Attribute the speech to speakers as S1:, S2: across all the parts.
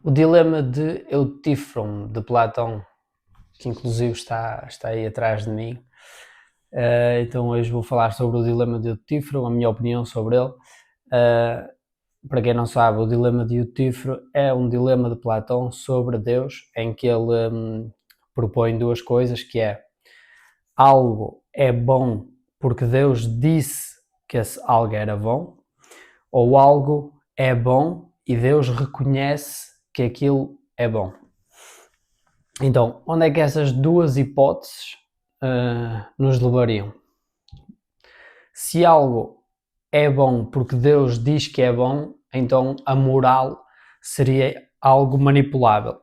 S1: O dilema de Eutífron, de Platão, que inclusive está aí atrás de mim. Então hoje vou falar sobre o dilema de Eutífron, a minha opinião sobre ele. Para quem não sabe, o dilema de Eutífron é um dilema de Platão sobre Deus, em que ele propõe duas coisas, que é: algo é bom porque Deus disse que esse algo era bom, ou algo é bom e Deus reconhece que aquilo é bom. Então, onde é que essas duas hipóteses nos levariam? Se algo é bom porque Deus diz que é bom, então a moral seria algo manipulável.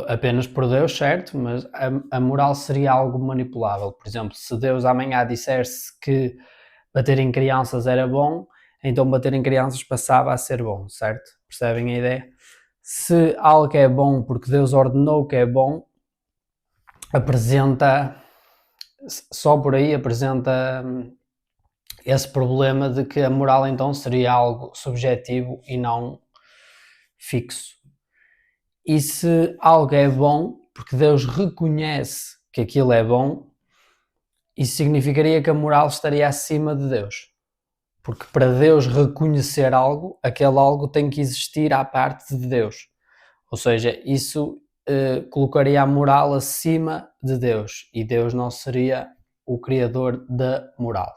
S1: Apenas por Deus, certo? Mas a moral seria algo manipulável. Por exemplo, se Deus amanhã dissesse que bater em crianças era bom, então bater em crianças passava a ser bom, certo? Percebem a ideia? Se algo é bom porque Deus ordenou que é bom, só por aí apresenta esse problema de que a moral então seria algo subjetivo e não fixo. E se algo é bom porque Deus reconhece que aquilo é bom, isso significaria que a moral estaria acima de Deus. Porque para Deus reconhecer algo, aquele algo tem que existir à parte de Deus. Ou seja, isso colocaria a moral acima de Deus, e Deus não seria o criador da moral.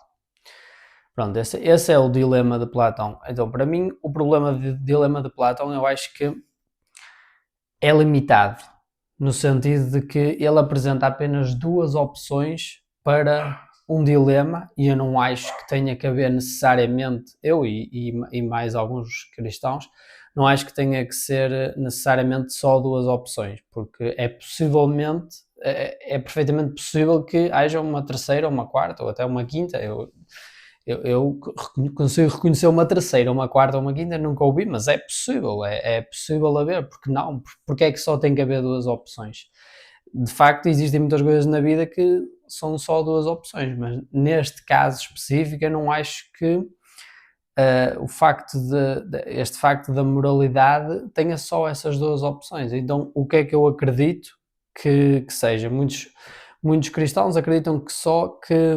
S1: Pronto, esse é o dilema de Platão. Então, para mim, o dilema de Platão, eu acho que é limitado, no sentido de que ele apresenta apenas duas opções para um dilema, e eu não acho que tenha que haver necessariamente, eu e mais alguns cristãos, não acho que tenha que ser necessariamente só duas opções, porque é perfeitamente possível que haja uma terceira, uma quarta ou até uma quinta. Eu consigo reconhecer uma terceira, uma quarta ou uma quinta, nunca ouvi, mas é possível haver, porque não? Porque é que só tem que haver duas opções? De facto, existem muitas coisas na vida que são só duas opções, mas neste caso específico eu não acho que este facto da moralidade tenha só essas duas opções. Então, o que é que eu acredito que seja? Muitos cristãos acreditam que só que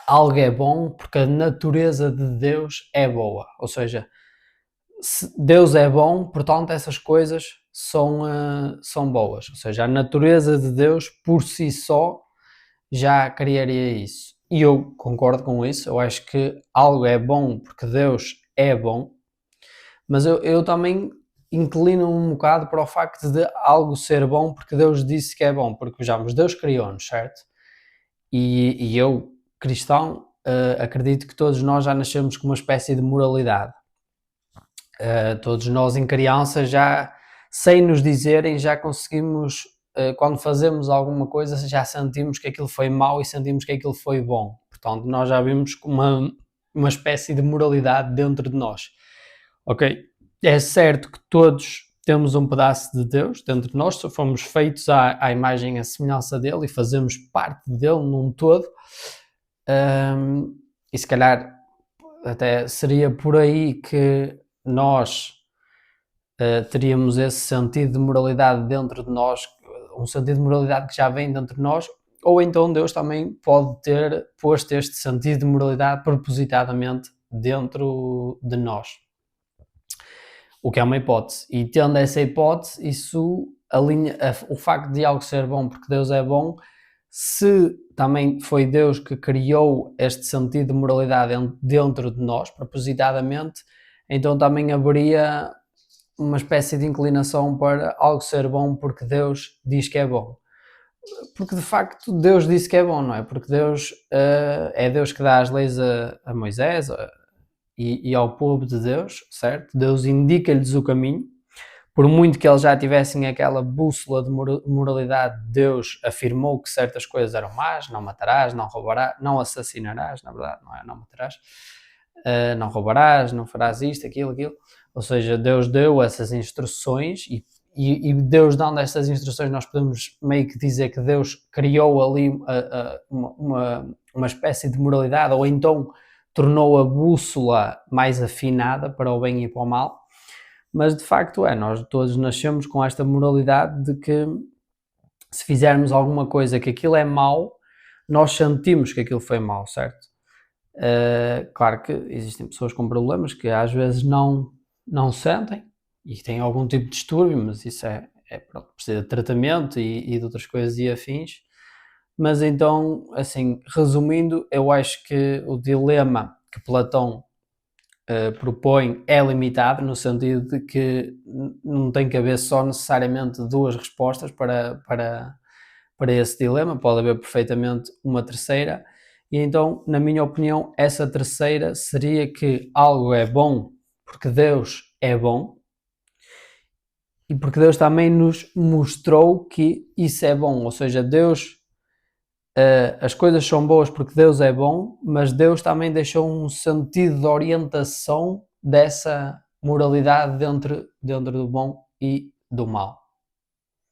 S1: algo é bom porque a natureza de Deus é boa, ou seja, se Deus é bom, portanto essas coisas são boas, ou seja, a natureza de Deus por si só já criaria isso. E eu concordo com isso, eu acho que algo é bom porque Deus é bom, mas eu também inclino um bocado para o facto de algo ser bom porque Deus disse que é bom, porque vejamos, Deus criou-nos, certo? E eu, cristão, acredito que todos nós já nascemos com uma espécie de moralidade. Todos nós em criança já, sem nos dizerem, já conseguimos, quando fazemos alguma coisa, já sentimos que aquilo foi mau e sentimos que aquilo foi bom. Portanto, nós já vimos uma espécie de moralidade dentro de nós. Ok? É certo que todos temos um pedaço de Deus dentro de nós, fomos feitos à imagem e à semelhança dele e fazemos parte dele num todo. E se calhar até seria por aí que nós teríamos esse sentido de moralidade dentro de nós, um sentido de moralidade que já vem dentro de nós, ou então Deus também pode ter posto este sentido de moralidade propositadamente dentro de nós. O que é uma hipótese. E tendo essa hipótese, isso alinha o facto de algo ser bom porque Deus é bom. Se também foi Deus que criou este sentido de moralidade dentro de nós, propositadamente, então também haveria uma espécie de inclinação para algo ser bom porque Deus diz que é bom. Porque de facto Deus disse que é bom, não é? Porque Deus é Deus que dá as leis a Moisés e ao povo de Deus, certo? Deus indica-lhes o caminho. Por muito que eles já tivessem aquela bússola de moralidade, Deus afirmou que certas coisas eram más: não matarás, não roubarás, não assassinarás, na verdade, não é não matarás, não roubarás, não farás isto, aquilo. Ou seja, Deus deu essas instruções e Deus dando estas instruções nós podemos meio que dizer que Deus criou ali uma espécie de moralidade, ou então tornou a bússola mais afinada para o bem e para o mal. Mas de facto nós todos nascemos com esta moralidade de que se fizermos alguma coisa que aquilo é mau, nós sentimos que aquilo foi mau, certo? Claro que existem pessoas com problemas que às vezes não sentem e têm algum tipo de distúrbio, mas isso pronto, precisa de tratamento e de outras coisas e afins. Mas então, assim, resumindo, eu acho que o dilema que Platão propõe é limitado, no sentido de que não tem que haver só necessariamente duas respostas para esse dilema, pode haver perfeitamente uma terceira, e então, na minha opinião, essa terceira seria que algo é bom porque Deus é bom e porque Deus também nos mostrou que isso é bom, ou seja, as coisas são boas porque Deus é bom, mas Deus também deixou um sentido de orientação dessa moralidade dentro do bom e do mal.